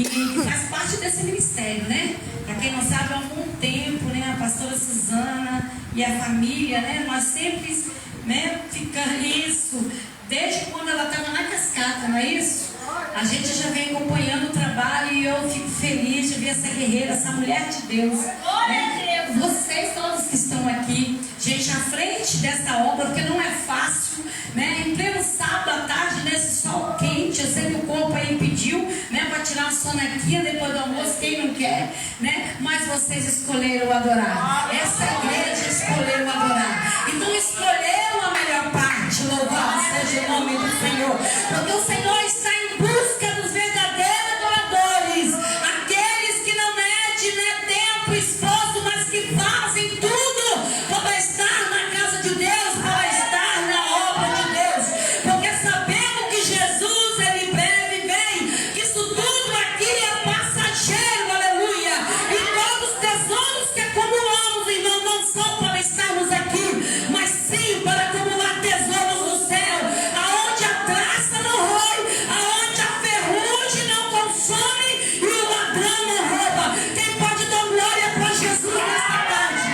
e que faz parte desse ministério, né? Para quem não sabe, há algum tempo, né, a pastora Suzana e a família, né, nós sempre, né, ficamos isso, desde quando ela estava na cascata, não é isso? A gente já vem acompanhando o trabalho e eu fico feliz de ver essa guerreira, essa mulher de Deus, né? Vocês todos que estão aqui, gente, à frente dessa obra, porque não é fácil, né? Em pleno sábado à tarde, nesse sol quente, eu sei que o corpo aí pediu, né, para tirar uma sonequinha depois do almoço, quem não quer, né? Mas vocês escolheram adorar. Essa igreja escolheu adorar. Então escolheram a melhor parte. Louvado seja o nome do Senhor. Porque o Senhor está em busca dos verdadeiros adoradores, aqueles que não medem, né, tempo, esforço, mas que fazem tudo para estar na casa de Deus, para estar na obra de Deus. Porque sabemos que Jesus, ele breve vem, que isso tudo aqui é passageiro, aleluia. E todos os tesouros que acumulamos, irmão, não são para estarmos aqui, mas sim para acumular tesouros no céu, aonde a traça não rói, aonde a ferrugem não consome e o ladrão não rouba. Quem pode dar glória para Jesus nesta tarde?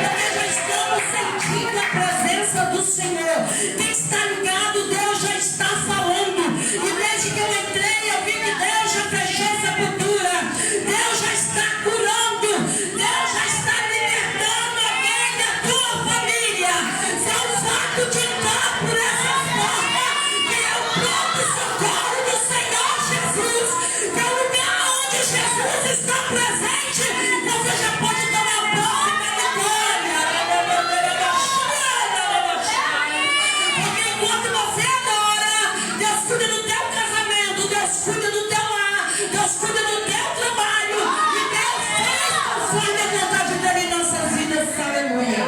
Porque já estamos sentindo a presença do Senhor. Quem está ligado, Deus já está falando. E desde que eu entrei, eu vi que Deus já fechou sepultura. Deus já está curando. Deus já está libertando alguém da tua família. Só o fato de entrar por essa porta, que é o próprio socorro do Senhor Jesus, que é o lugar onde Jesus está presente. Você já pode tomar posse da vitória. Porque enquanto você adora, Deus cuida do teu casamento, Deus cuida do teu lar, Deus cuida do teu trabalho, e Deus faz conforme a vontade dele em nossas vidas. Aleluia.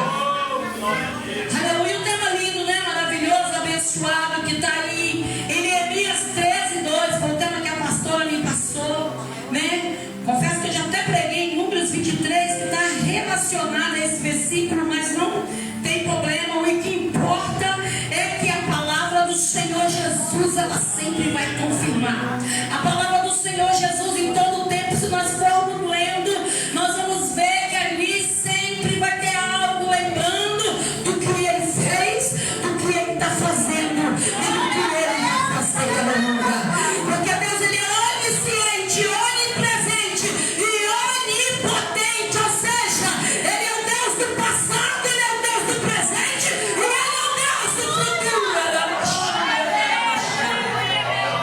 Aleluia. Um tema lindo, né? Maravilhoso, abençoado, que está aí em Neemias 13:2, foi o tema que a pastora me passou, né? Confesso que eu já até preguei em Números 23, que está relacionado a esse versículo, mas não tem problema. O que importa é que a palavra do Senhor Jesus, ela sempre vai confirmar. A palavra do Senhor Jesus, em todo o tempo, se nós formos lendo, nós vamos ver que ali sempre vai ter algo lembrando do que ele fez, do que ele está fazendo e do que ele vai fazer. Aleluia. Porque Deus, ele é onisciente, onipresente e onipotente, ou seja, ele é o Deus do passado, ele é o Deus do presente e ele é o Deus do futuro.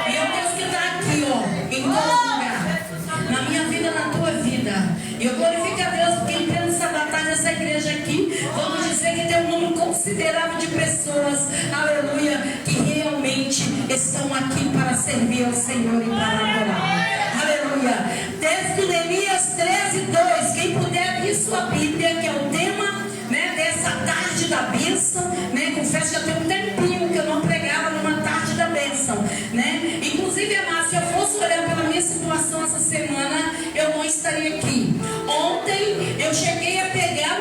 E é o Deus que está aqui, ó, em todo lugar, na minha vida, na tua vida. E eu glorifico a Deus porque em pleno sábado à tarde, essa igreja aqui, vamos dizer que tem um número considerável de pessoas, aleluia, que realmente estão aqui para servir ao Senhor e para adorar. Aleluia. Texto Neemias 13:2. Quem puder abrir sua Bíblia, que é o tema, né, dessa tarde da bênção, né? Confesso que já tem um tempinho que eu não pregava numa tarde da bênção, né? Inclusive, amado, se eu fosse olhar pela minha situação essa semana, eu não estaria aqui. Ontem eu cheguei a pegar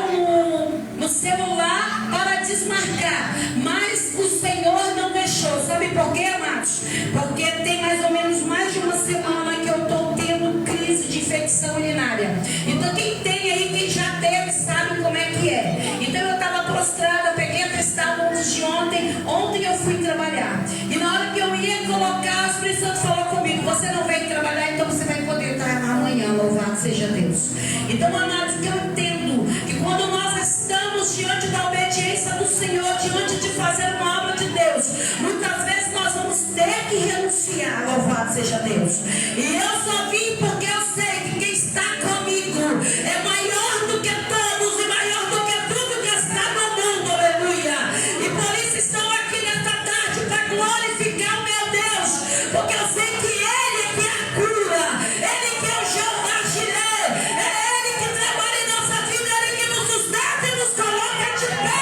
no celular para desmarcar, mas o Senhor não deixou. Sabe por quê, amados? Porque tem mais de uma semana que eu estou tendo crise de infecção urinária. Então quem tem aí, quem já teve, sabe como é que é. Então eu estava prostrada, peguei atestado antes de ontem. Ontem eu fui trabalhar. E na hora que eu ia colocar, o Espírito Santo falou comigo: você não veio trabalhar, então você vai poder estar amanhã. Louvado seja Deus. Então, amados, que eu entendo que quando nós estamos diante da obediência do Senhor, diante de fazer uma obra de Deus, muitas vezes nós vamos ter que renunciar. Louvado seja Deus. E eu só vim porque eu sei que quem está comigo é maior do que todos e maior do que tudo que está no mundo. Aleluia. E por isso estão aqui nesta tarde para glorificar o meu Deus, porque eu sei que Ele é que é a cura, Ele que é o Jeová Jireh, é Ele que trabalha em nossa vida, Ele que nos sustenta e nos coloca de pé.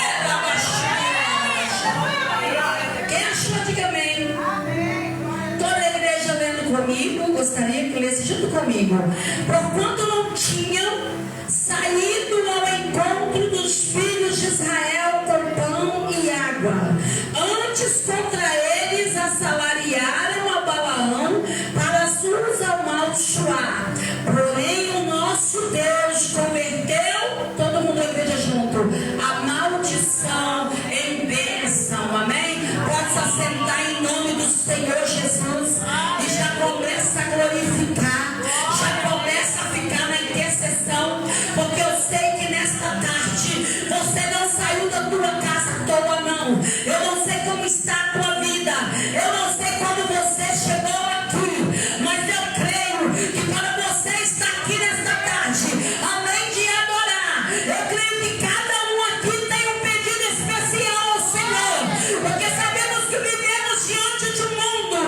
Quem achou, diga amém. Toda a igreja lendo comigo, gostaria que lesse junto comigo. Porquanto não tinham saído ao encontro dos filhos de Israel com pão e água, antes contra eles assalariaram a Balaão para os amaldiçoar. está a tua vida. Eu não sei como você chegou aqui, mas eu creio que para você estar aqui nesta tarde, além de adorar, eu creio que cada um aqui tem um pedido especial ao Senhor, porque sabemos que vivemos diante de um mundo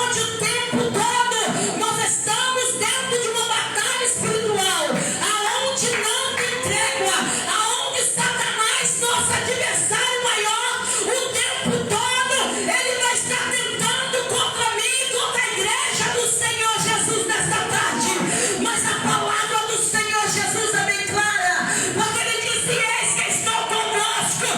onde o tempo todo nós estamos dentro de uma batalha espiritual, aonde não tem trégua, aonde Satanás, nosso adversário maior, o tempo todo ele vai estar tentando contra mim e contra a igreja do Senhor Jesus nesta tarde. Mas a palavra do Senhor Jesus é bem clara, porque ele disse: eis que estou convosco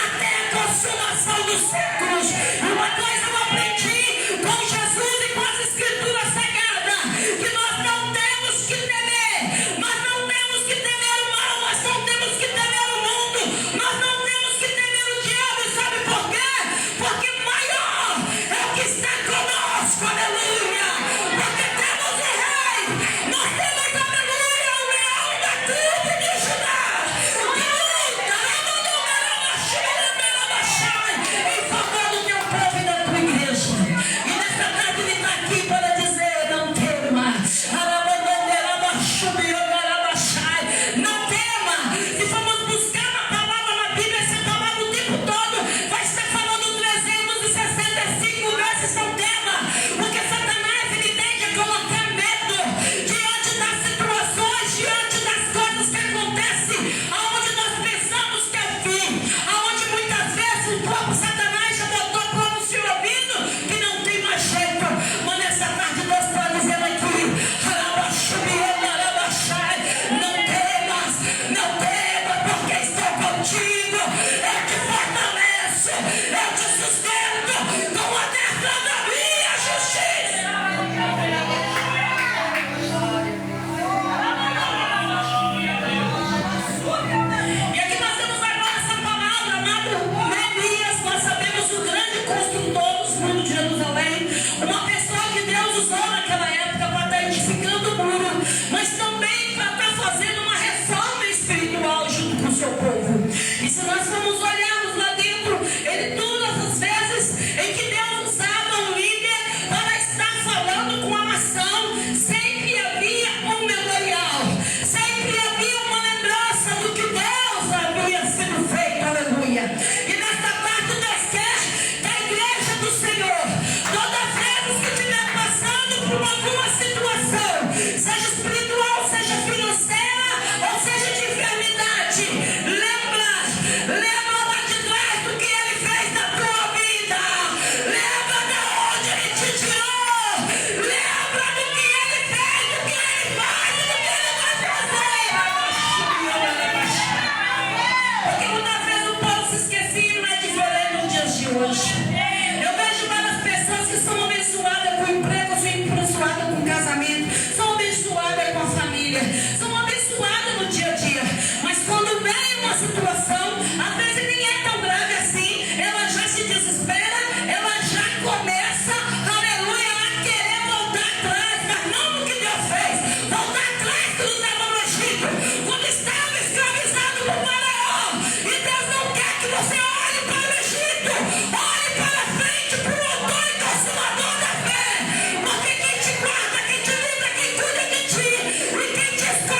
até a consumação dos séculos. E uma coisa eu aprendi com Jesus e com as escrituras sagradas, que nós não temos que temer, nós não temos que temer o mal, nós não temos que temer o mundo, nós não temos que temer o diabo. E sabe por quê? Porque maior é o que está conosco, aleluia, porque temos o rei, nós temos, aleluia, o leão da tribo de Judá, que luta, em favor do teu povo e da tua igreja. E nesta tarde ele está aqui para dizer: não tema, não tema. Se formos buscar uma palavra na Bíblia, essa palavra o tempo todo vai estar falando 365 vezes: não tema, porque Satanás ele tende a colocar medo diante das situações, diante das coisas que acontecem, aonde nós pensamos que é o fim, aonde muitas vezes o próprio Satanás já botou para o seu ouvido que não tem mais jeito. Mas nessa tarde Deus está dizendo aqui: não temas, porque estou contigo, eu te fortaleço, eu te sustento com a destra da minha justiça. E aqui nós temos agora essa palavra, amado Neemias. Nós sabemos o grande construtor dos muros de Jerusalém, uma pessoa que Deus usou naquela época para estar edificando o muro, mas também para estar fazendo uma reforma espiritual junto com o seu povo. E se nós formos olharmos lá dentro, ele, todas as vezes em que Deus usava um líder para estar falando com a nação, sempre havia um memorial, sempre havia uma lembrança do que Deus havia sido feito, aleluia. E nesta tarde Deus quer que a igreja do Senhor, todas as vezes que estiver passando por alguma situação, seja espiritual, seja financeira, ou seja de enfermidade, lembra lá de trás do que ele fez na tua vida, lembra de onde ele te tirou, lembra do que ele fez, do que ele faz e do que ele vai fazer. Porque muitas vezes o povo se esquecia e não é diferente nos dias de hoje. Eu vejo várias pessoas que são abençoadas com emprego, são abençoadas com casamento, são abençoadas com a família, são abençoadas no dia a dia, mas quando vem uma situação, às vezes nem é tão grave assim, ela já se desespera, ela já começa, aleluia, a querer voltar atrás, mas não no que Deus fez, voltar atrás quando estava no Egito, quando estava escravizado por Faraó. E Deus não quer que você olhe para o Egito, olhe para frente, para o autor e consumador da fé, porque quem te guarda, quem te livra, quem cuida de ti e quem te escolhe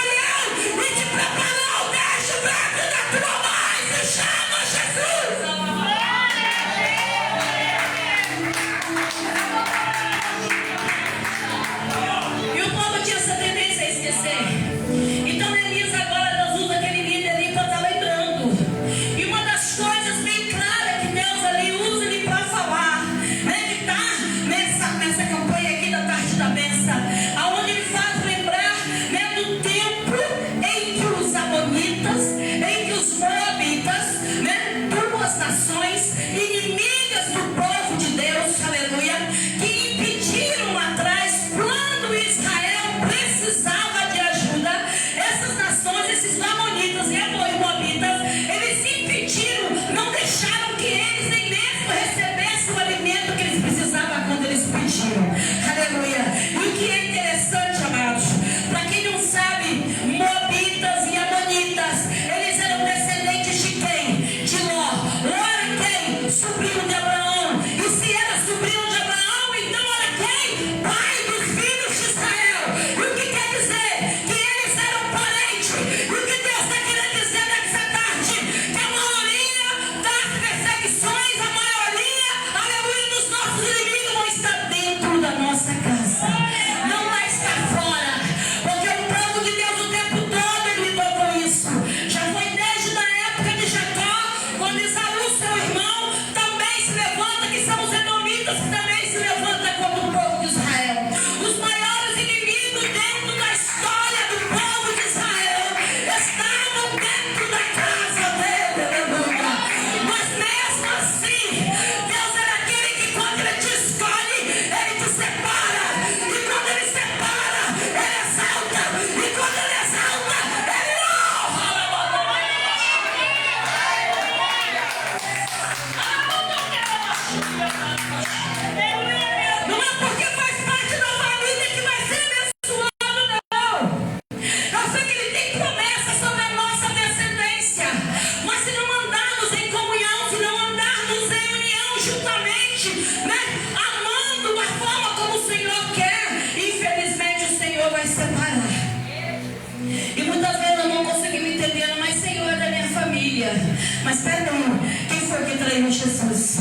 Aleluia. Mas peraí, quem foi que traiu Jesus?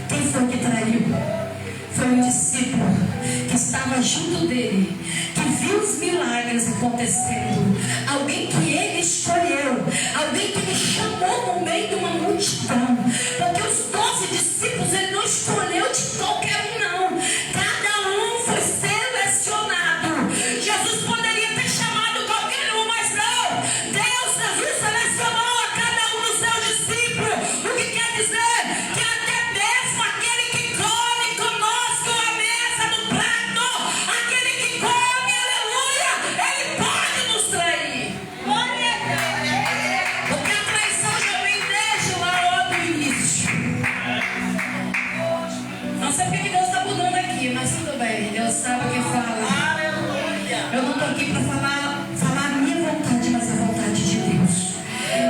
Quem foi que traiu? Foi um discípulo que estava junto dele, que viu os milagres acontecendo. Alguém que ele escolheu, alguém que ele chamou no meio de uma multidão. Porque os 12 discípulos ele não escolheu de qualquer um, não. Cada um foi selecionado. Jesus poderia ter chamado qualquer um, mas não. Jesus selecionou a cada um dos seus discípulos. O que quer dizer? Que até mesmo aquele que come conosco a mesa do prato, aquele que come, aleluia, ele pode nos trair. Porque a traição já vem desde lá do início. Não sei porque que Deus está mudando aqui, mas tudo bem. Deus sabe o que fala. Eu não estou aqui para falar a minha vontade, mas a vontade de Deus.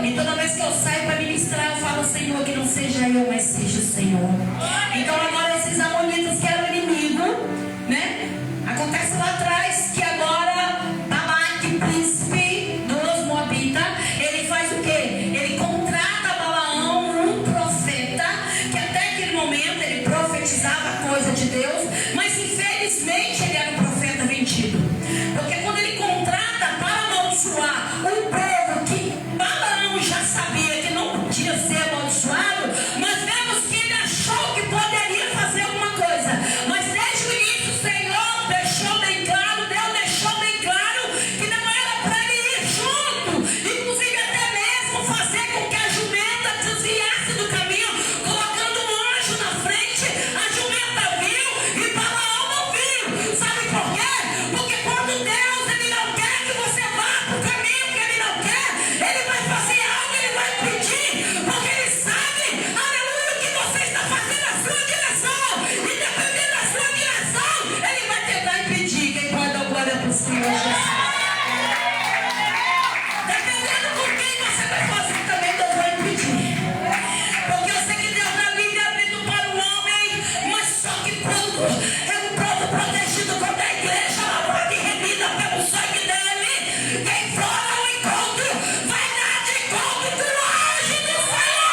E toda vez que eu saio para ministrar, eu falo, Senhor, que não seja eu, mas seja o Senhor. Então agora esses amonitas que eram inimigo, né? Acontece lá atrás que agora Balaque, príncipe dos Moabitas, ele faz o quê? Ele contrata Balaão, um profeta, que até aquele momento ele profetizava coisa de Deus, mas infelizmente ele era um profeta vendido. Porque quando ele contrata para amaldiçoar um povo que Balaão já sabia que não podia ser amaldiçoado, mas vemos que ele achou que poderia fazer alguma coisa. Mas desde o início o Senhor deixou bem claro, Deus deixou bem claro que não era para ele ir junto, inclusive até mesmo fazer com que a jumenta desviasse do caminho, colocando um anjo na frente. A jumenta viu e Balaão não viu. Sabe por quê? Porque quando Deus ele não quer que você vá para o caminho que ele não quer, ele vai fazer algo, ele vai pedir, porque ele sabe, aleluia, que você está fazendo a sua direção, e dependendo da sua direção, ele vai tentar impedir. Quem pode dar glória para o Senhor Jesus? Dependendo com quem você vai fazer também, Deus vai impedir. Porque eu sei que Deus dá livre abrindo para o homem, mas só que quando é um povo protegido contra a igreja, lavada e remida pelo sangue dele, quem for ao encontro vai dar de encontro com o anjo do Senhor.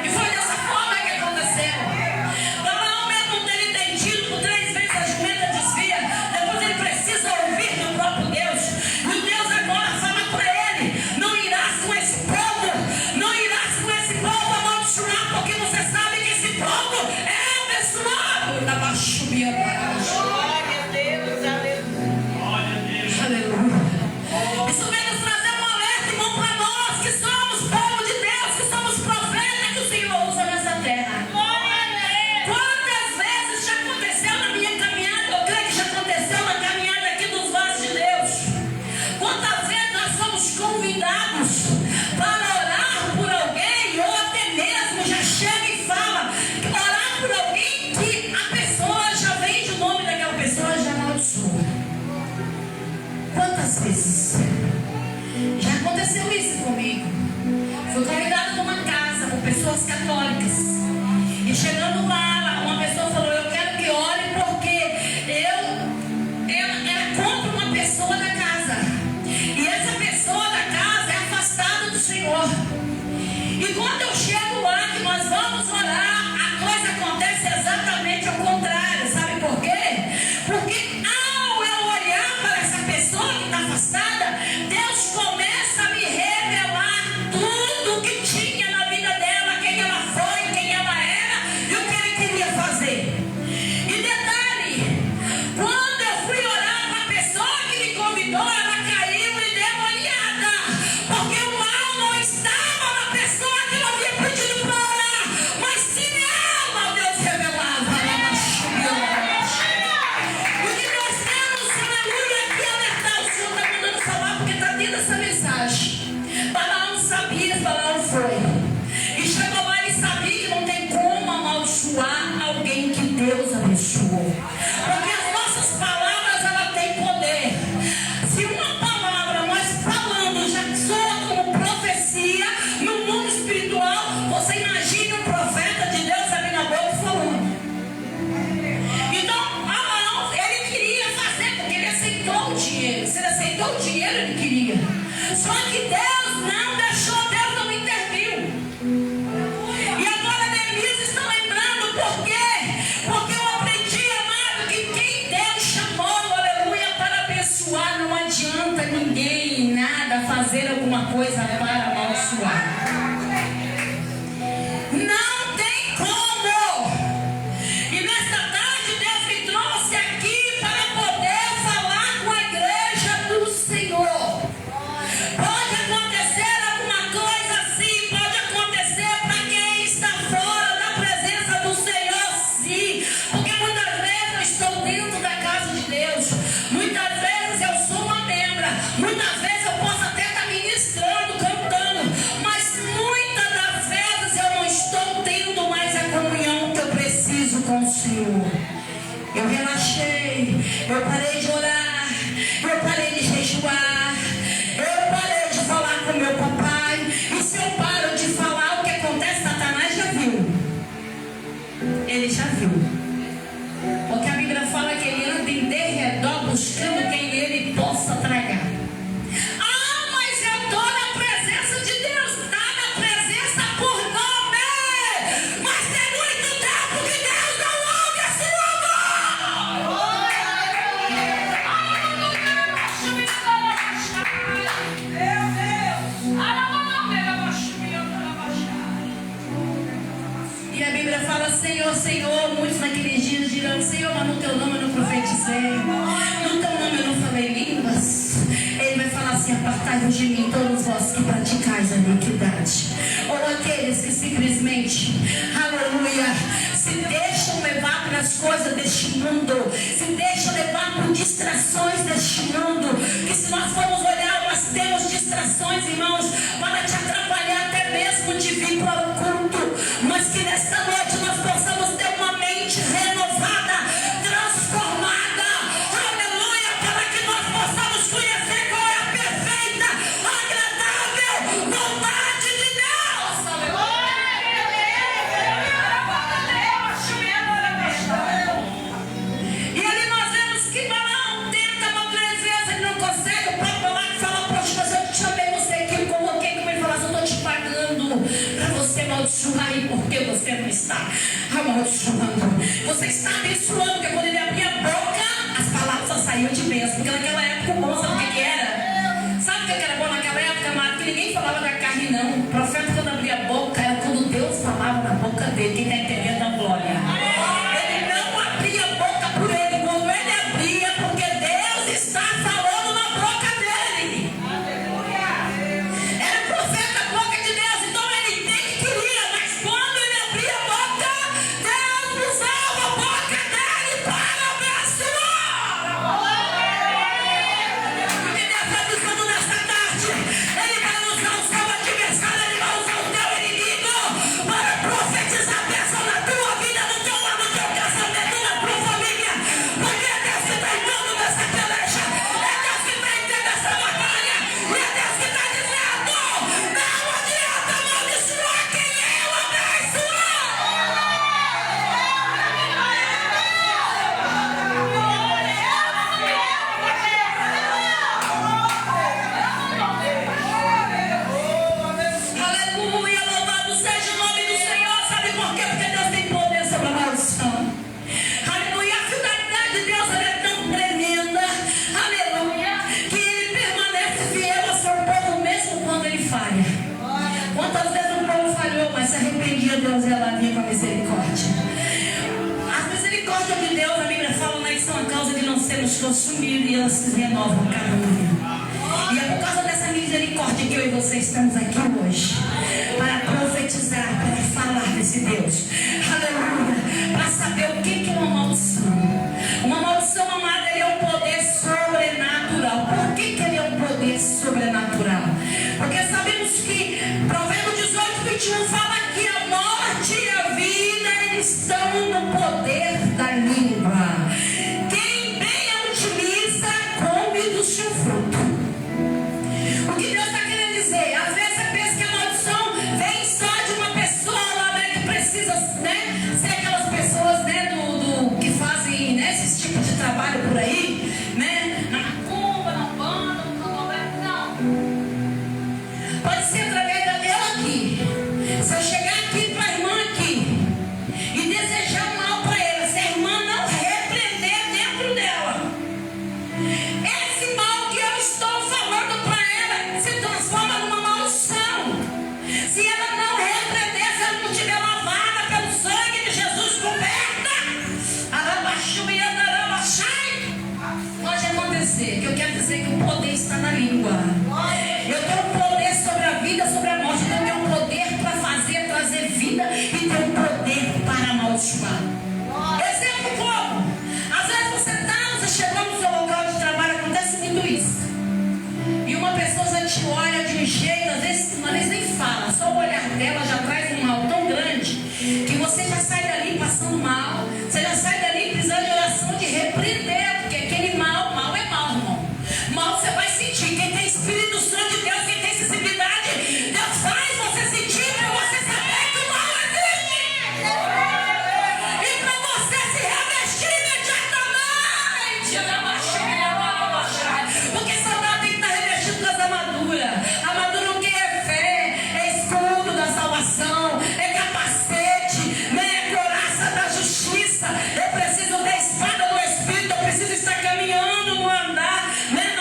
E foi dessa forma que aconteceu. Balaão, mesmo tendo entendido por 3 vezes a jumenta desvia, depois ele precisa ouvir do próprio Deus. E o Deus agora fala para ele: não irás com esse povo, não irás com esse povo amaldiçoar, porque você sabe que esse povo é abençoado. Da baixubia para aleluia. Isso vem nos trazer um alerta, irmão, para nós que somos povo de Deus, que somos profetas que o Senhor usa nessa terra. Quantas vezes já aconteceu na minha caminhada? Eu creio que já aconteceu na caminhada aqui dos vasos de Deus. Quantas vezes nós somos convidados para orar por alguém, ou até mesmo já chega e fala, orar por alguém que a pessoa já vende o nome daquela pessoa, já amaldiçoa. Quantas vezes já aconteceu isso comigo? Fui convidada numa casa com pessoas católicas, e chegando lá, uma pessoa falou: eu quero que ore porque eu era contra uma pessoa da casa, e essa pessoa da casa é afastada do Senhor. E quando eu chego lá, que nós vamos orar, a coisa acontece exatamente ao contrário. Sabe por quê? Porque ao eu olhar para essa pessoa que está afastada, Deus começa a me revelar tudo o que tinha na vida dela, quem ela foi, quem ela era e o que ele queria fazer. E detalhe, quando eu fui orar para a pessoa que me convidou, ela caiu endemoniada, porque o mal não estava na pessoa que eu havia pedido para orar, mas sim nela. Deus revelava. O que nós temos, aleluia, que alertar. O Senhor está mandando falar, porque está dentro dessa mensagem. Balaão sabia, Balaão foi. E chegou lá e sabia que não tem como amaldiçoar alguém que Deus abençoou. Porque as nossas palavras, ela tem poder. Se uma palavra nós falando já soa como profecia no mundo espiritual, você imagine um profeta de Deus abrindo a boca e falando. Então, Balaão, ele queria fazer, porque ele ia ser coisa para amaldiçoar. Não tem como. E nesta tarde Deus me trouxe aqui para poder falar com a igreja do Senhor. Pode acontecer alguma coisa assim, pode acontecer para quem está fora da presença do Senhor, sim. Porque muitas vezes eu estou dentro da casa de Deus, muitas vezes eu sou uma membra, muitas vezes eu posso até estar ministrando, cantando, mas muitas das vezes eu não estou tendo mais a comunhão que eu preciso com o Senhor. Eu relaxei, eu parei de orar, eu parei de jejuar, eu parei de falar com meu papai. E se eu paro de falar, o que acontece? Satanás já viu. Ele já viu. Porque a Bíblia fala que ele anda em derredor buscando quem ele possa tragar. Ah, mas eu estou na presença de Deus. Está na presença por nome. Mas tem muito tempo que Deus não ouve esse louvor. E a Bíblia fala: Senhor, Senhor. Muitos naqueles dias dirão: Senhor, mas no teu nome eu não profetizei, no teu nome eu não falei línguas. Ele vai falar assim: apartai-vos de mim, todos vós que praticais a iniquidade. Ou aqueles que simplesmente, aleluia, se deixam levar pelas coisas deste mundo, se deixam levar por distrações deste mundo. Que se nós formos olhar, nós temos distrações, irmãos, para te atrapalhar até mesmo de vir para o culto. Mas que nesta noite nós possamos ter uma mente renovada, transformada, aleluia, para que nós possamos conhecer qual é a perfeita, agradável vontade de Deus. E ali nós vemos que Balaão tenta uma 3 vezes, ele não consegue. O próprio Balaão fala: poxa, mas eu te chamei, você aqui, eu coloquei, como ele fala: eu estou te pagando para você amaldiçoar aí, porque você não está amaldiçoando. Você está abençoando, porque quando ele abria a boca, as palavras só saíam de bênção. Porque naquela época o bom, sabe o que era? Sabe o que era bom naquela época, amado? Que ninguém falava da carne, não. O profeta, quando abria a boca, era quando Deus falava na boca dele. Quem está entendendo a glória? Ele não abria a boca por ele. Quando ele abria, porque Deus está falando na boca dele. Era profeta a boca de Deus. Então ele nem queria, mas quando ele abria a boca, Deus usava a boca dele para abençoar. Porque Deus está dizendo nesta tarde: ele vai usar o seu adversário, ele vai usar o teu inimigo para profetizar a bênção na tua vida, no teu lar, no teu casamento, na tua família. Porque é Deus que está entrando nessa peleja, é Deus que está entrando nessa batalha, e é Deus que está dizendo: não adianta amaldiçoar quem eu abençoar. Aleluia, louvado seja o nome do Senhor. Sabe por quê? Porque Deus tem poder sobre a maldição. Aleluia, a fidelidade de Deus ela é tão tremenda, aleluia, que ele permanece fiel ao seu povo mesmo quando ele falha. Quantas vezes o povo falhou, mas se arrependia, Deus ia lá vir com a misericórdia. As misericórdias de Deus, a Bíblia fala, né, que são a causa de não sermos consumidos, e elas se renovam cada dia. E é por causa dessa misericórdia que eu e você estamos aqui hoje, para profetizar, para falar desse Deus, aleluia, para saber o que é uma maldição. Uma maldição, amada, ele é um poder sobrenatural. Por que ele é um poder sobrenatural? Porque sabemos que Provérbios 18:21 fala que a morte e a vida eles estão no poder da língua. Quem bem a utiliza, come do seu fruto. O que Deus está querendo dizer? Às vezes você pensa que a maldição vem só de uma pessoa lá, né, que precisa, né, ser aquelas pessoas, né, que fazem, né, esses tipos de trabalho por aí, né, na macumba, na banda, no candomblé. Não. Pode ser através da dela aqui. Se eu chegar aqui para a irmã aqui e desejar mal para ela, se a irmã não repreender dentro dela, esse mal que eu estou falando para ela se transforma numa maldição. oração do mal. Você já sai dali precisando de oração de repreender, porque aquele mal é mal, irmão. Mal você vai sentir. Quem tem Espírito Santo de Deus, quem tem sensibilidade, Deus faz você sentir para você saber que o mal existe. E para você se revestir imediatamente. Porque soldado tem que estar revestido com as armaduras. Armadura o que é fé, é escudo da salvação, é capacete, né? É couraça da justiça. Eu preciso da espada do Espírito, eu preciso estar caminhando no andar, né?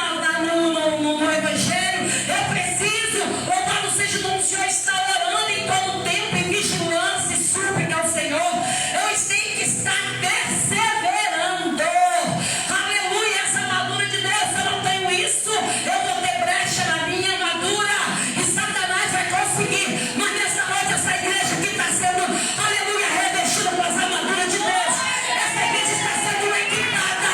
no Evangelho. Eu preciso, louvado seja o nome do Senhor, estar orando em todo o tempo, em vigilância e súplica ao Senhor. Eu tenho que estar perseverando. Aleluia, essa armadura de Deus, se eu não tenho isso, eu vou ter brecha na minha armadura e Satanás vai conseguir. Mas nessa noite, essa igreja que está sendo, aleluia, revestida com as armaduras de Deus, essa igreja está sendo equipada,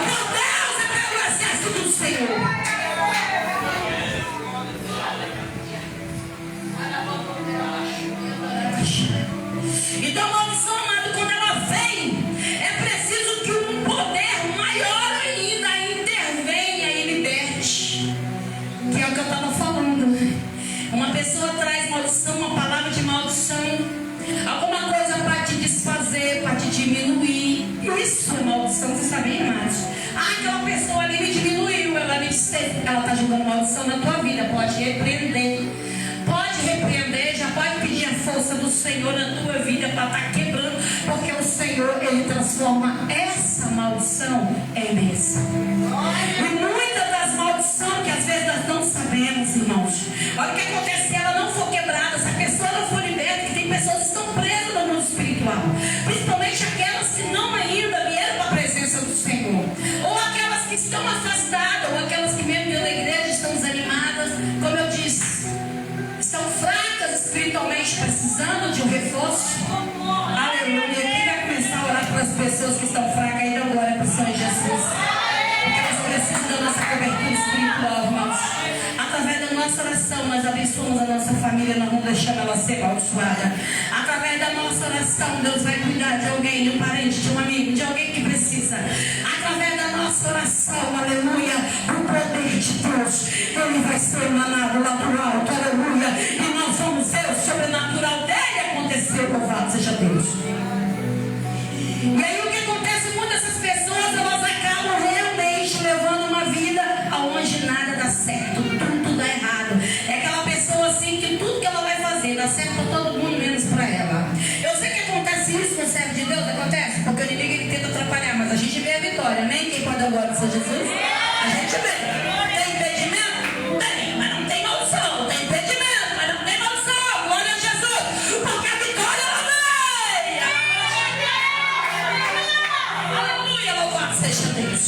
por Deus e pelo exército do Senhor. Então, maldição, amado, quando ela vem, é preciso que um poder maior ainda intervenha e liberte. Que é o que eu estava falando. Uma pessoa traz maldição, uma palavra de maldição, alguma coisa para te desfazer, para te diminuir. Isso é maldição, você sabia, amados? Aquela pessoa ali me diminuiu, ela me disse, ela está jogando maldição na tua vida. Pode repreender. Pode repreender, já pode pedir a força do Senhor na tua vida para estar quebrando, porque o Senhor, Ele transforma essa maldição em bênção. E muitas das maldições que às vezes nós não sabemos, irmãos, olha o que acontece se ela não for quebrada, se a pessoa não for liberta, que tem pessoas que estão presas no mundo espiritual, principalmente aquelas que não ainda vieram para a presença do Senhor, ou aquelas que estão afastadas, ou aquelas que mesmo dentro da igreja estão desanimadas, como eu disse, estão fracas espiritualmente, precisando de um reforço. Aleluia. Quem vai começar a orar para as pessoas que estão fracas aí, dá glória para o Senhor Jesus, porque elas precisam da nossa cobertura espiritual, irmãos. Através da nossa oração, nós abençoamos a nossa família, nós não deixamos ela ser amaldiçoada. Através da nossa oração, Deus vai cuidar de alguém, de um parente, de um amigo, de alguém que precisa. Através da nossa oração, aleluia, o poder de Deus, Ele vai ser emanado lá do alto, aleluia, e nós vamos ver o sobrenatural dele acontecer, louvado seja Deus. E aí o que acontece, muitas dessas pessoas, elas acabam realmente levando uma vida onde nada dá certo, tudo dá errado. É aquela pessoa assim que tudo que ela vai fazer dá certo para todo mundo, menos para ela. Eu sei que acontece isso com o servo de Deus, acontece, porque o inimigo ele tenta atrapalhar, mas a gente vê a vitória, amém? Quem pode dar glória ao Senhor Jesus? A gente vê. Tem impedimento? Tem, mas não tem maldição. Tem impedimento, mas não tem maldição. Glória a Jesus, porque a vitória ela vem. Aleluia, louvado seja Deus.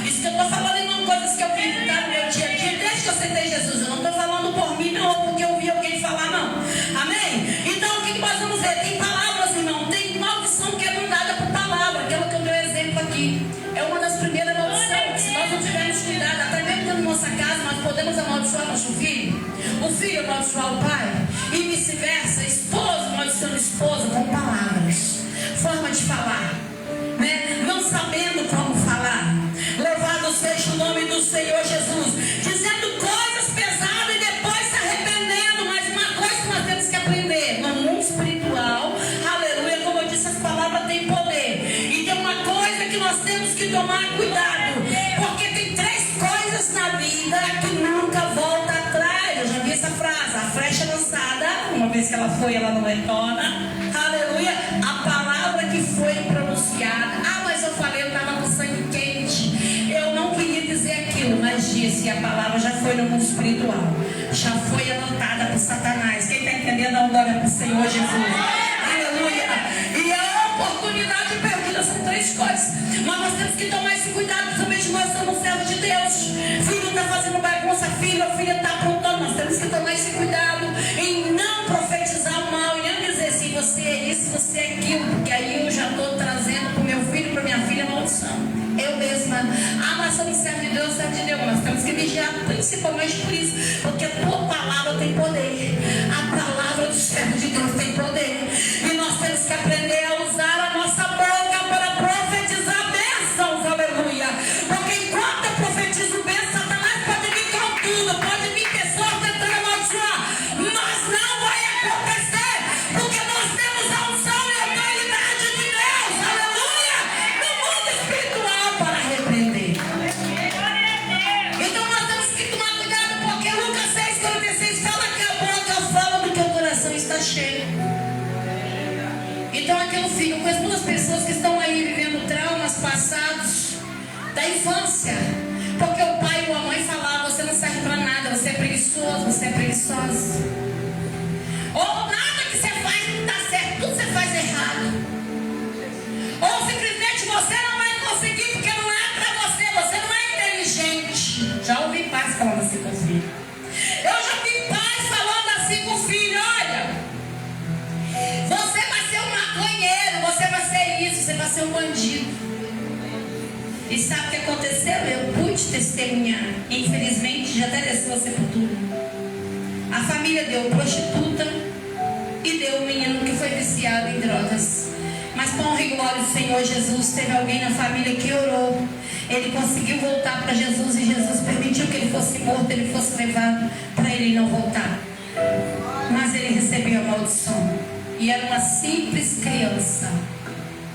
Isso que eu estou falando, irmão, coisas que eu vivo no meu dia a dia, desde que eu aceitei Jesus. Eu não estou falando por mim, não, porque eu ouvi alguém falar, não. Amém? Então, o que nós vamos ver? Tem palavras, irmão, tem maldição que é mandada por palavra, aquela que eu dei exemplo aqui. É uma das primeiras maldições, que se nós não tivermos cuidado, até mesmo dentro da nossa casa, nós podemos amaldiçoar nosso filho, o filho amaldiçoar o pai, e vice-versa, esposo amaldiçoando esposa com palavras, forma de falar, né? Não sabendo como falar. Louvado seja o nome do Senhor Jesus, dizendo coisas pesadas e depois se arrependendo. Mas uma coisa que nós temos que aprender no mundo espiritual, aleluia, como eu disse, as palavras têm poder. E tem uma coisa que nós temos que tomar cuidado, porque tem 3 coisas na vida que nunca volta atrás. Eu já vi essa frase, a flecha lançada, uma vez que ela foi, ela não retorna. Aleluia, a palavra que foi pronunciada. Ah, mas eu falei, eu estava com sangue quente, eu não queria dizer aquilo, mas disse, a palavra já foi no mundo espiritual, já foi anotada por Satanás. Quem está entendendo, dá uma glória para o Senhor Jesus. Aleluia. E a oportunidade perdida são 3 coisas, mas nós temos que tomar esse cuidado, principalmente nós somos servos de Deus. Filho está fazendo bagunça, filha está aprontando. Nós temos que tomar esse cuidado em não profetizar o mal, e não dizer assim, você é isso, você é aquilo, porque aí eu já estou trazendo para o meu filho, para minha filha maldição. Eu mesma, mas somos servos de Deus, servos de Deus. Nós temos que vigiar principalmente por isso, porque a tua palavra tem poder. A palavra do servo de Deus Porque nós temos a unção e a autoridade de Deus, aleluia, no mundo espiritual para repreender. Então nós temos que tomar cuidado, porque Lucas 6,46 fala que a boca fala do que o coração está cheio. Então aqui eu fico com as duas pessoas que estão aí vivendo traumas passados da infância. Porque o pai ou a mãe falavam: você não serve para nada, você é preguiçoso, você é preguiçosa. Ou nada que você faz não está certo, tudo você faz errado. Ou simplesmente você não vai conseguir porque não é para você, você não é inteligente. Já ouvi pais falando assim com o filho. Eu já vi pais falando assim com o filho: olha, você vai ser um maconheiro, você vai ser isso, você vai ser um bandido. E sabe o que aconteceu? Eu pude testemunhar. Infelizmente já até desceu a sepultura. A família deu prostituta e deu um menino que foi viciado em drogas. Mas com o glória do Senhor Jesus, teve alguém na família que orou. Ele conseguiu voltar para Jesus e Jesus permitiu que ele fosse morto, ele fosse levado para ele não voltar. Mas ele recebeu a maldição. E era uma simples criança.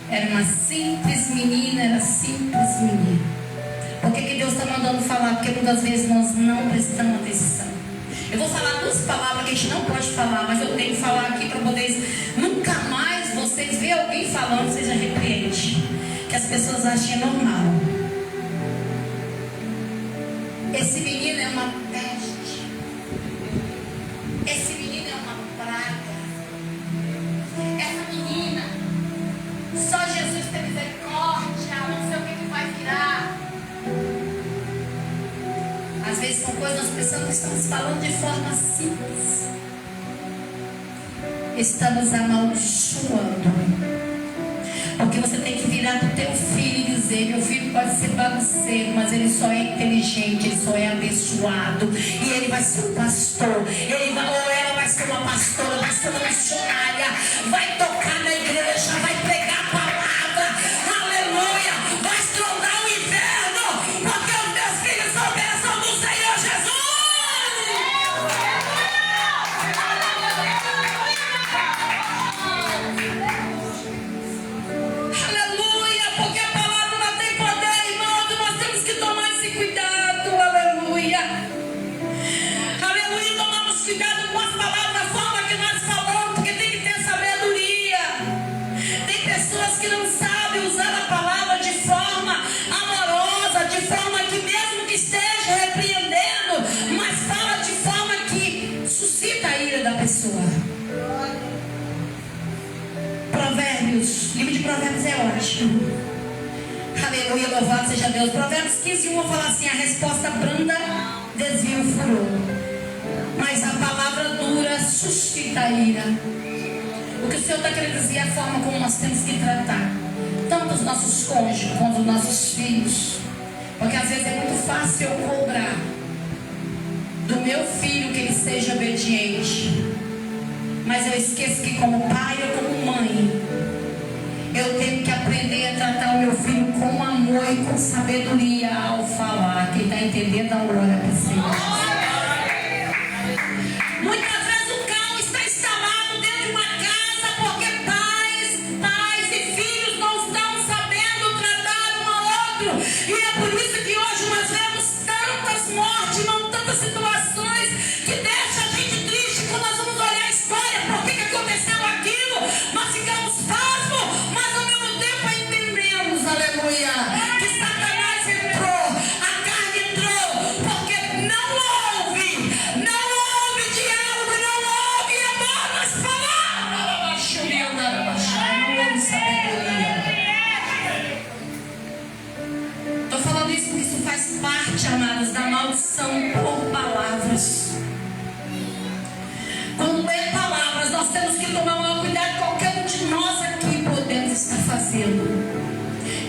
Era uma simples menina, era simples menina. Por que Deus está mandando falar? Porque muitas vezes nós não prestamos atenção. Eu vou falar duas palavras que a gente não pode falar, mas eu tenho que falar aqui para vocês. Nunca mais vocês verem alguém falando, seja repreende. Que as pessoas achem normal. Esse menino é uma peste. Esse menino é uma praga. Essa menina, só Jesus tem misericórdia, não sei o que vai virar. Às vezes são coisas nós pensamos que estamos falando de forma simples. Estamos amaldiçoando. Porque você tem que virar para o teu filho e dizer: meu filho pode ser bagunceiro, mas ele só é inteligente, ele só é abençoado. E ele vai ser um pastor. Ou ela vai ser uma pastora, vai ser uma missionária. Vai tocar na igreja, vai pregar a palavra. Aleluia! Vai estourar o inverno. Porque os meus filhos são bênção do Senhor Jesus. Cuidado com as palavras, da forma que nós falamos, porque tem que ter sabedoria. Tem pessoas que não sabem usar a palavra de forma amorosa, de forma que mesmo que esteja repreendendo, mas fala de forma que suscita a ira da pessoa. Provérbios, livro de Provérbios é ótimo. Aleluia, louvado seja Deus. Provérbios 15:1 fala assim: a resposta branda desvia o furor, mas a palavra dura suscita a ira. O que o Senhor está querendo dizer é a forma como nós temos que tratar tanto os nossos cônjuges quanto os nossos filhos. Porque às vezes é muito fácil eu cobrar do meu filho que ele seja obediente, mas eu esqueço que como pai ou como mãe eu tenho que aprender a tratar o meu filho com amor e com sabedoria ao falar. Quem está entendendo, dá glória para o Senhor. Muitas vezes o caos está instalado dentro de uma casa porque pais e filhos não estão sabendo tratar um ao outro. E é por isso que hoje nós vemos tantas mortes, não tantas situações que deixam a gente triste quando nós vamos olhar a história. Por que aconteceu aquilo? Nós ficamos pasmos, mas ao mesmo tempo entendemos, aleluia, que Satanás entrou, a carne entrou, porque não houve diálogo, não houve amor nas palavras, não houve sabedoria. Estou falando isso porque isso faz parte, amados, da maldição por palavras. Quando é palavras, nós temos que tomar maior cuidado. Qualquer um de nós aqui podemos estar fazendo.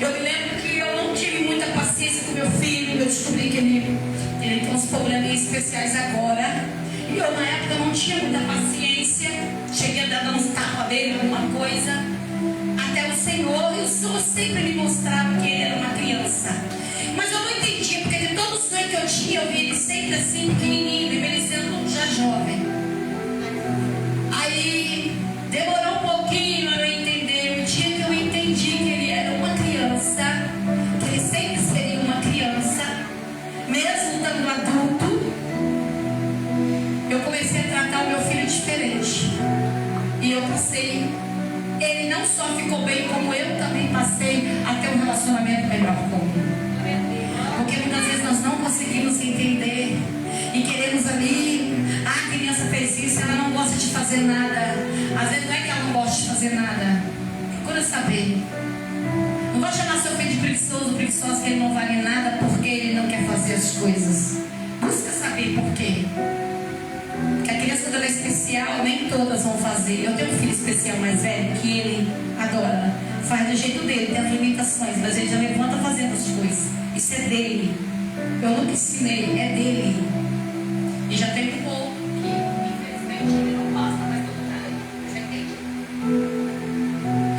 Eu me lembro que eu não tive muita paciência com meu filho. Eu descobri que ele tem uns problemas especiais agora. E eu na época não tinha muita paciência. Cheguei a dar uns tapas dele, alguma coisa. Até o Senhor sempre me mostrava que ele era uma criança. Mas eu não entendia, porque de todo o sonho que eu tinha, eu vi ele sempre assim, pequenininho, envelhecendo já jovem. Aí Deus não só ficou bem, como eu também passei a ter um relacionamento melhor com ele. Porque muitas vezes nós não conseguimos entender e queremos ali, a criança fez isso, ela não gosta de fazer nada. Às vezes não é que ela não gosta de fazer nada. Procura saber. Não vai chamar seu filho de preguiçoso, que ele não vale nada porque ele não quer fazer as coisas. Busca saber por quê. Porque a criança, quando ela é especial, nem todas vão fazer. Eu tenho um filho especial mais velho que ele adora, faz do jeito dele, tem as limitações, mas ele já levanta fazendo as coisas. Isso é dele. Eu nunca ensinei, é dele. E já tem um pouco que infelizmente ele não passa, mas tudo bem. Já entendi.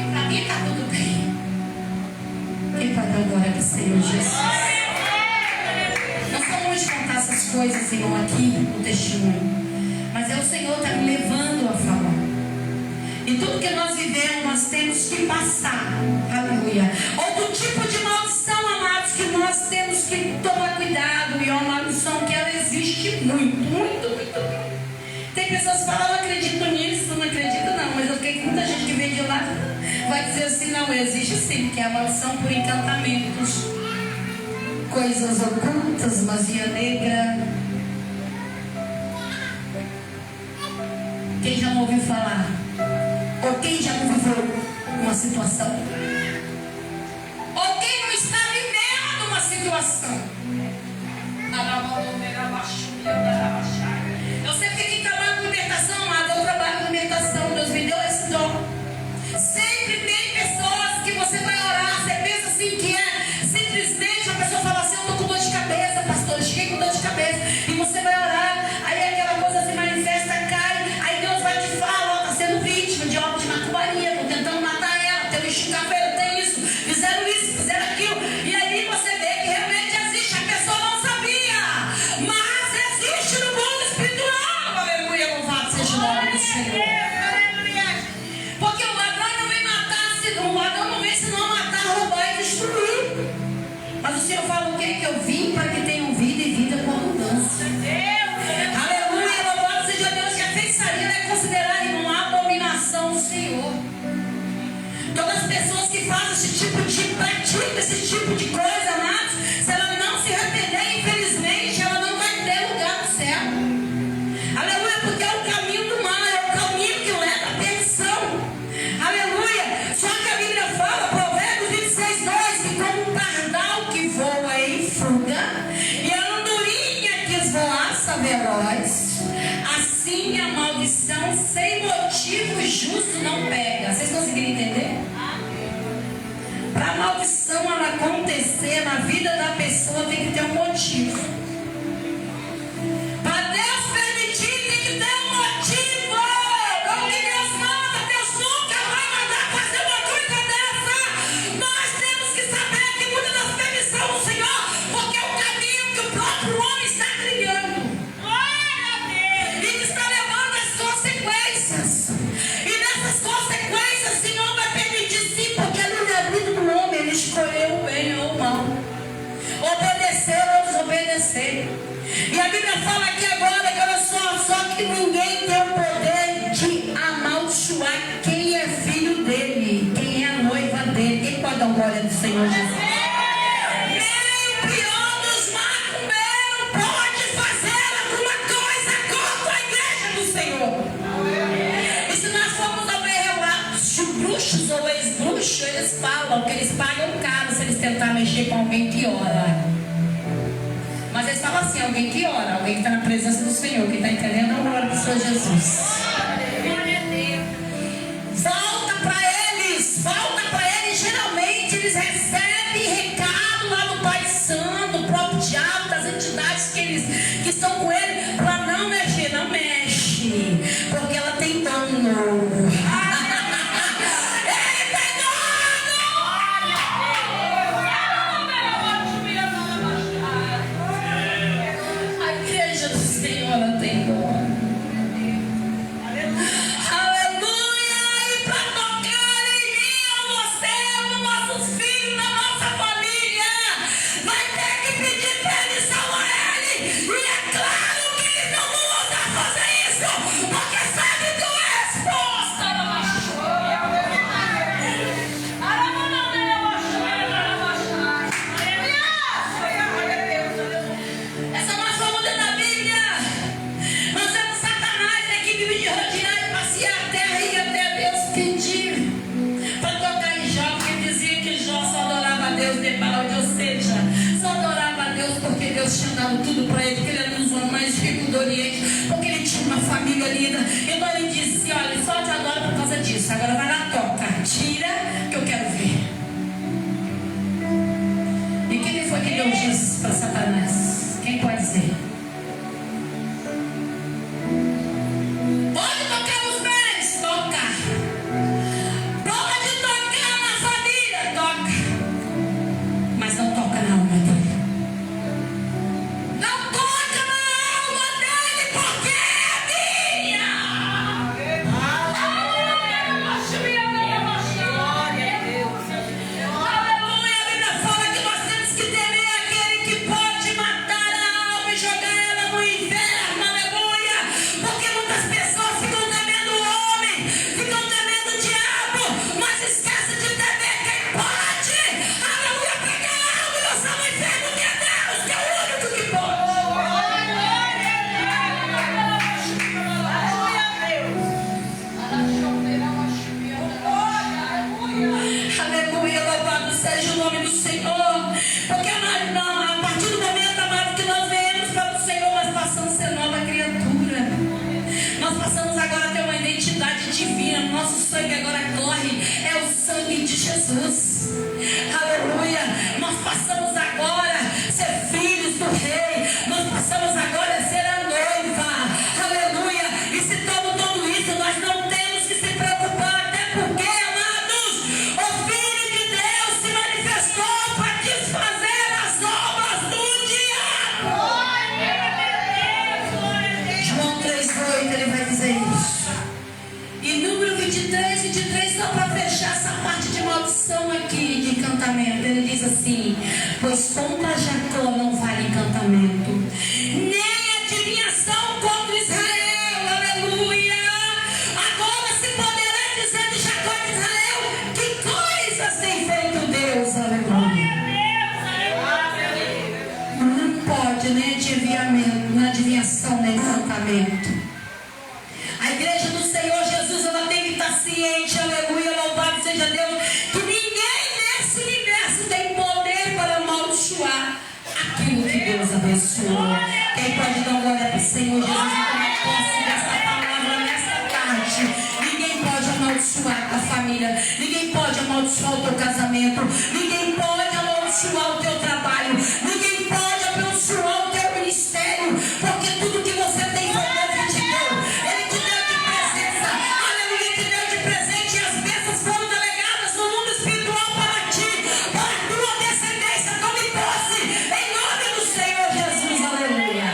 E pra mim tá tudo bem. Quem vai dar glória para o Senhor Jesus? Nós não vamos contar essas coisas, Senhor, aqui no testemunho. Mas é o Senhor que está me levando a falar. E tudo que nós vivemos, nós temos que passar. Aleluia. Outro tipo de maldição, amados, que nós temos que tomar cuidado. E é uma maldição que ela existe muito, muito, muito. Tem pessoas que falam, eu não acredito nisso, não acredito não. Mas eu tenho muita gente que vem de lá vai dizer assim, não, existe sim, que é a maldição por encantamentos, coisas ocultas, magia negra. Quem já não ouviu falar? Ou quem já não viveu uma situação? Ou quem não está vivendo uma situação? Eu sei que quem trabalha com libertação, amado, eu trabalho com libertação. Deus me deu esse dom. Sempre tem pessoas que você vai orar, você pensa assim que é simplesmente a pessoa fala assim, eu estou com dor de cabeça, pastor, eu cheguei com dor de cabeça. E você vai orar, aí aquela coisa se manifesta, cai, aí Deus vai te falar, está sendo vítima de obra de macumbaria, estão tentando matar ela, tem um enxugapeiro, tem isso, fizeram aquilo. E aí você vê que realmente existe, a pessoa não sabia, mas existe no mundo espiritual. Aleluia, louvado seja o nome do Senhor. Porque o ladrão não vem matar, o ladrão não vem senão matar, roubar e destruir. Mas o Senhor fala o quê? Que eu vim para que tenham vida e vida com abundância. Aleluia, louvado seja Deus, que a feitiçaria é considerada uma abominação do Senhor. Todas as pessoas que fazem esse tipo de prática, esse tipo de coisa, amados, se ela não se arrepender, infelizmente, ela não vai ter lugar no céu. Aleluia, porque é o caminho do mal, é o caminho que leva à perdição. Aleluia. Só que a Bíblia fala, Provérbios 26:2, que como um pardal que voa em fuga e a andorinha que esvoaça veloz, assim a maldição sem motivo justo não pega. Vocês conseguiram entender? Para a maldição ela acontecer na vida da pessoa tem que ter um motivo. Para Deus permitir tem que ter um motivo. Não que Deus manda, Deus nunca vai mandar fazer uma coisa dessa. Nós temos que saber que muitas das permissões do Senhor, porque é o caminho que o próprio homem está trilhando. E que está levando as consequências. E nessas consequências o Senhor vai permitir sim, porque no livro do homem ele escolheu o bem ou o mal, obedecer ou desobedecer. E a Bíblia fala aqui agora que olha só que ninguém tem o poder de amaldiçoar quem é filho dele, quem é a noiva dele. Quem pode dar glória do Senhor Jesus? Nem o pior dos macumbeiros pode fazer alguma coisa contra a igreja do Senhor. E se nós formos a ver relatos de bruxos ou ex-bruxos, eles falam que eles pagam caro se eles tentarem mexer com alguém que ora. Mas eles falam assim, alguém que ora, alguém que está na presença do Senhor, que está entendendo a glória do Senhor Jesus. Volta para eles, geralmente eles recebem recado lá do Pai Santo, do próprio diabo, das entidades que estão com ele, para não mexer, não mexe, porque ela tem dono. isso. Agora vai lá, toca. Tira, que eu quero ver. E quem foi que deu Jesus para Satanás? Quem pode dizer? Pode tocar nos bens? Toca. Pode tocar na família? Toca. Mas não toca na alma dele. Não toca na alma dele, porque é minha. Aleluia. A Bíblia fala que nós temos que temer aquele que pode matar a alma e jogar ela no inferno. Aleluia. Porque muitas pessoas ficam temendo o homem, ficam temendo o diabo, mas esquece de temer quem pode. Aleluia. Pegar a alma e lançar no inferno, que é Deus, que é o único que pode. Aleluia, louvado seja o nome do Senhor. Porque a partir do momento, amado, que nós viemos para o Senhor, nós passamos a ser nova criatura. Nós passamos agora a ter uma identidade divina. Nosso sangue agora corre, é o sangue de Jesus. Aleluia. Nós passamos agora a ser filhos do Rei. Nós passamos agora a ser a noiva. Aleluia. E se tudo isso, nós não temos que se preocupar. Até porque, amados, o Filho de Deus se manifestou para desfazer as obras do diabo. João 3,8, ele vai dizer isso. E número 23, só para fechar essa parte de maldição aqui, de encantamento. Ele diz assim: pois contra Jacó não vale encantamento, nem adivinhação contra Israel. Aleluia. Agora se poderá dizer de Jacó e Israel: que coisas tem feito Deus. Aleluia. Não pode nem adivinhamento, nem adivinhação, nem encantamento. A igreja do Senhor Jesus, ela tem que estar ciente, aleluia, louvado seja Deus, que ninguém nesse universo tem poder para amaldiçoar aquilo que Deus abençoou. Quem pode dar glória para o Senhor Jesus e tomar posse dessa palavra nessa tarde? Ninguém pode amaldiçoar a família, ninguém pode amaldiçoar o teu casamento, ninguém pode amaldiçoar o teu trabalho, ninguém pode amaldiçoar o teu ministério, porque tudo que você tem foi Deus que te deu. Ele te deu de presença, aleluia, te deu de presente, e as bênçãos foram delegadas no mundo espiritual para ti, para a tua descendência. Tome posse em nome do Senhor Jesus. Aleluia.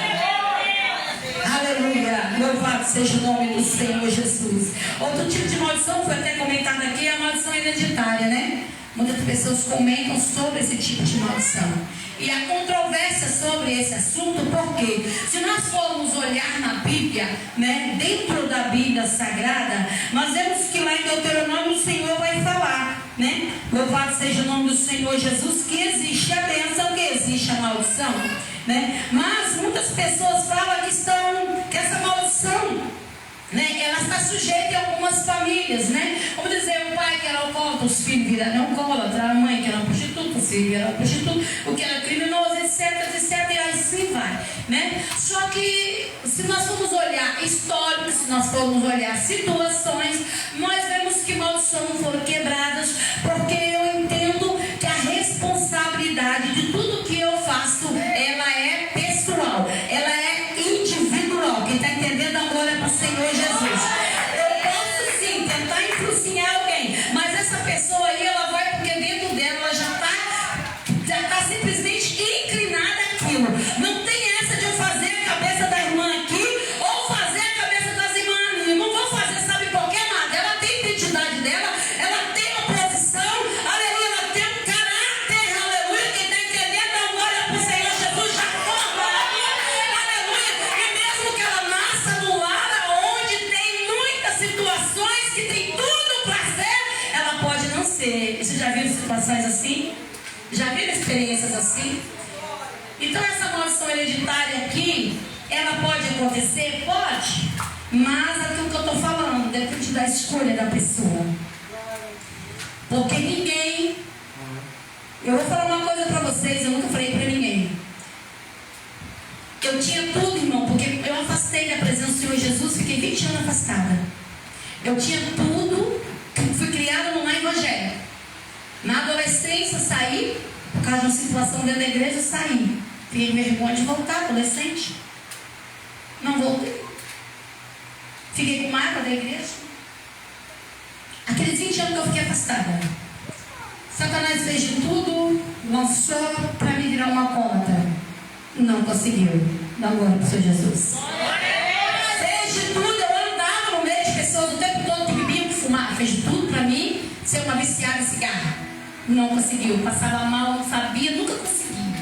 Aleluia. Louvado seja o nome do Senhor Jesus. Outro tipo de maldição foi até comentado aqui, é a maldição hereditária, né? Muitas pessoas comentam sobre esse tipo de maldição. E a controvérsia sobre esse assunto, porque se nós formos olhar na Bíblia, né, dentro da Bíblia Sagrada, nós vemos que lá em Deuteronômio o Senhor vai falar, né? Louvado seja o nome do Senhor Jesus, que existe a bênção, que existe a maldição, né? Mas muitas pessoas falam que essa maldição, né, ela está sujeita a algumas famílias, né? Vamos dizer, o pai que era alcoólatra, os filhos viraram alcoólatras, a mãe que era prostituta, os filhos viraram prostituta, o que era criminoso, etc, e assim vai, né? Só que se nós formos olhar histórico, se nós formos olhar situações, nós vemos que maldições não foram quebradas, porque eu entendo que a responsabilidade de tudo que eu faço, ela é pessoal, ela é individual. Quem está entendendo, a glória para o Senhor Jesus. Eu posso sim tentar influenciar alguém, mas essa pessoa aí, ela vai porque dentro dela ela já está simplesmente inclinada àquilo. Não tem essa de eu fazer a cabeça da irmã aqui ou fazer a cabeça das irmãs ali. Eu não vou fazer, sabe, qualquer nada. Ela tem identidade dela, ela tem uma posição, aleluia, ela tem um caráter, aleluia. Quem está entendendo, a glória para o Senhor Jesus. Já forma, aleluia. E mesmo que ela nasça no lar onde tem muitas situações que tem tudo para ser, ela pode não ser. Você já viu situações assim? Já viram experiências assim? Então essa maldição hereditária aqui, ela pode acontecer? Pode. Mas aquilo que eu estou falando, depende da escolha da pessoa. Porque ninguém... Eu vou falar uma coisa para vocês, eu nunca falei para ninguém. Eu tinha tudo, irmão, porque eu afastei da presença do Senhor Jesus, fiquei 20 anos afastada. Eu tinha tudo causa de uma situação dentro da igreja, eu saí. Fiquei vergonha de voltar, adolescente. Não voltei. Fiquei com mágoa da igreja. Aqueles 20 anos que eu fiquei afastada. Satanás fez de tudo, lançou para me virar uma alcoólatra. Não conseguiu. Dá glória para o Senhor Jesus. Fez de tudo, eu andava no meio de pessoas o tempo todo que bebiam, que fumavam. Fez de tudo para mim ser uma viciada em cigarro. Não conseguiu. Passava mal, não sabia, nunca consegui.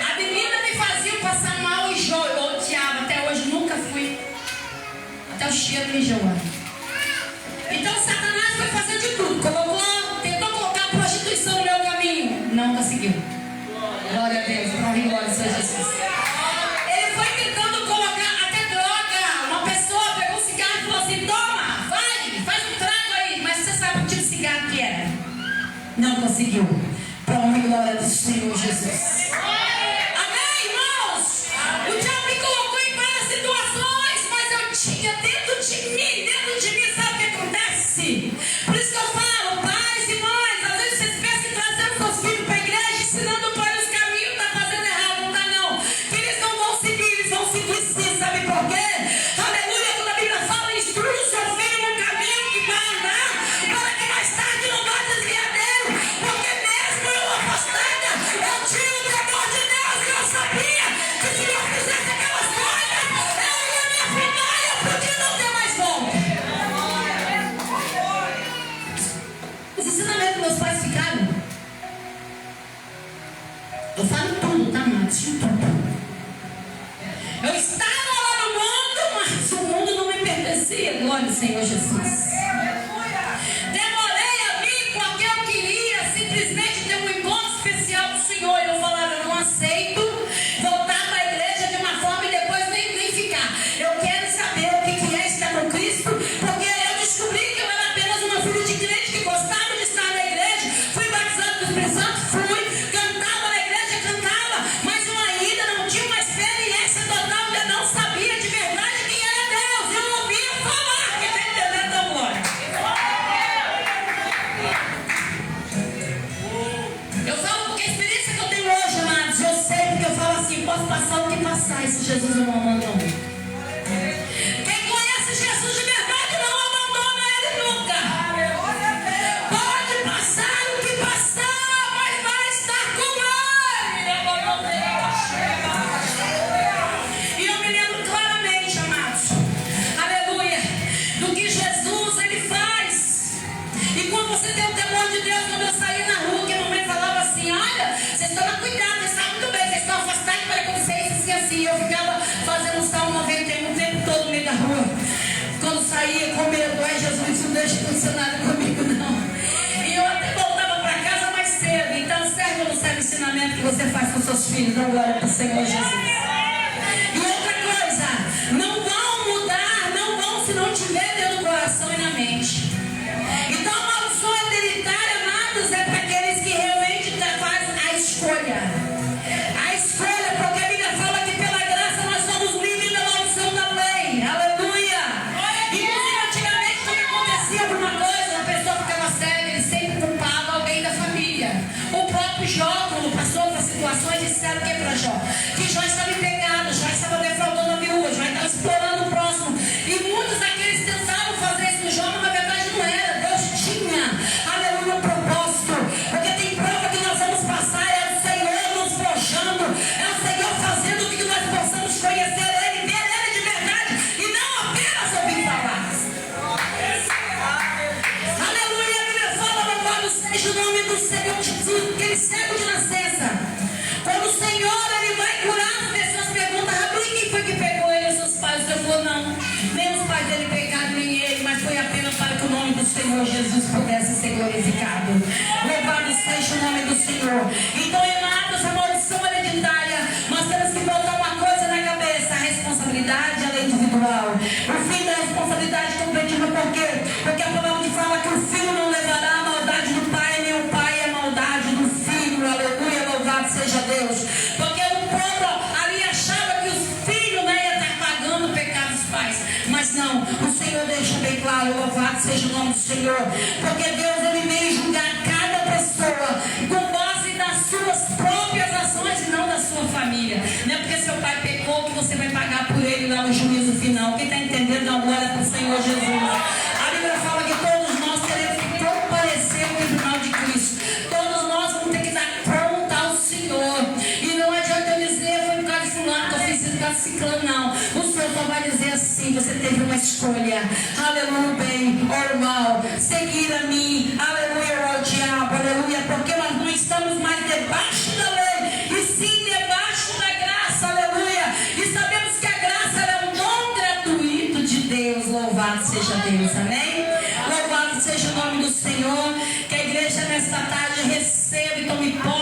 A bebida me fazia passar mal e enjoo. Eu odiava, até hoje nunca fui. Até o cheiro me enjoa. Então Satanás foi fazer de tudo. Tentou colocar a prostituição no meu caminho. Não conseguiu. Glória a Deus. Glória e glória ao Senhor Jesus. Ele foi tentando colocar até droga. Uma pessoa pegou um cigarro e falou assim: toma, vai, faz um trago aí. Mas você sabe que tipo de cigarro que era? Não conseguiu. Para a glória do Senhor Jesus. Amém, irmãos? O diabo me colocou em várias situações, mas eu tinha dentro de mim, sabe o que acontece? Por isso que eu falo, pais e mães, às vezes vocês pensam em trazer os seus filhos para a igreja, ensinando para eles os caminhos, está fazendo errado, não está não. Que eles não vão seguir, eles vão seguir sim, sabe por quê? Aleluia, quando a Bíblia fala, instrui o seu filho no caminho que vai andar, para que mais tarde não vá desviar dele, porque mesmo eu afastada, eu tinha o temor de Deus e eu sabia que se eu fizesse aquelas coisas, eu ia me afundar e eu podia não ter mais volta. Os ensinamentos que meus pais ficaram, eu falo tudo, tá, Matos? Tudo. Eu estava lá no mundo, mas o mundo não me pertencia. Glória ao Senhor Jesus. Demorei a vir porque eu queria simplesmente ter um encontro especial com o Senhor. Eu falava, eu não aceito voltar para a igreja de uma forma e depois nem ficar. Eu quero saber o que é estar com Cristo, porque eu descobri que eu era apenas uma filha de crente que gostava de estar na igreja. Fui batizado do Espírito Santo, cantava na igreja, cantava, mas eu ainda não tinha uma experiência total, eu não sabia de verdade quem era Deus. Eu ouvia falar, que está entendendo a glória. Eu falo porque a experiência que eu tenho hoje, amados, eu sei porque eu falo assim, posso passar o que passar, esse Jesus não abandona. Quem conhece Jesus de verdade não abandona ele nunca. Pode passar o que passar, mas vai estar com ele. E eu me lembro claramente, amados, aleluia, do que Jesus ele faz. E quando você tem o temor de Deus, quando eu saí na rua, que a mamãe falava assim: olha, vocês tomam cuidado, vocês sabem muito bem, vocês estão afastados para acontecer isso assim. Eu ficava fazendo o Salmo 91 o tempo todo no meio da rua. Quando saía com medo, ai Jesus, não deixa funcionar comigo não. E eu até voltava para casa mais cedo. Então serve ou não serve o ensinamento que você faz com seus filhos? Dá glória para o Senhor Jesus. E outra coisa, não vão mudar, não vão se não tiver dentro do coração e na mente. Então a maldição hereditária, amados, é para aqueles que realmente fazem a escolha. A escolha, porque a Bíblia fala que pela graça nós somos livres da maldição da lei. Aleluia! Inclusive antigamente quando acontecia alguma coisa, a pessoa ficava cega, ele sempre culpava alguém da família. O próprio Jó, quando passou por situações, disseram o que para Jó? Que Jó estava empregado, Jó estava defraudando a viúva, Jó estava explorando o próximo. E muitos daqueles tentaram fazer isso no Jó, mas na verdade não era. Deus tinha, aleluia, um propósito. Porque tem prova que nós vamos passar, é o Senhor nos forjando, é o Senhor fazendo com que nós possamos conhecer Ele, ver Ele de verdade e não apenas ouvir falar. Aleluia, a Bíblia fala, louvado seja o nome do Senhor Jesus, porque ele cego de nascença. Quando o Senhor ele vai curar, as pessoas perguntam: Rabi, quem foi que pegou ele? Os seus pais? O Senhor falou: não, nem os pais dele pegaram, nem ele, mas foi apenas para que o nome do Senhor Jesus pudesse ser glorificado. Louvado seja o nome do Senhor. Então, amados, a maldição hereditária, nós temos que botar uma coisa na cabeça: a responsabilidade ela é individual. O fim da responsabilidade compreendida por quê? Porque a palavra que fala que o filho não levará a maldade do pai, nem o pai a maldade do filho. Aleluia, louvado seja Deus. Porque o povo ali achava que os filhos não iam estar pagando o pecado dos pais. Mas não, o Senhor deixa bem claro, louvado seja o nome do Senhor. Porque Deus ele veio julgar cada pessoa com base nas suas lá no juízo final. Quem está entendendo, dá uma glória para o Senhor Jesus. A Bíblia fala que todos nós teremos que comparecer no tribunal de Cristo. Todos nós vamos ter que dar conta ao Senhor. E não adianta eu dizer, foi por causa de fulano que eu fiz isso, por causa de ciclano, não. O Senhor só vai dizer assim: você teve uma escolha. Aleluia, bem ou mal. Seguir a mim, aleluia, ou ao diabo, aleluia. Porque nós não estamos mais debaixo da lei, e sim debaixo da graça, aleluia. E sabemos que a graça é um dom gratuito de Deus. Louvado seja Deus, amém? Louvado seja o nome do Senhor. Que a igreja nesta tarde receba e tome posse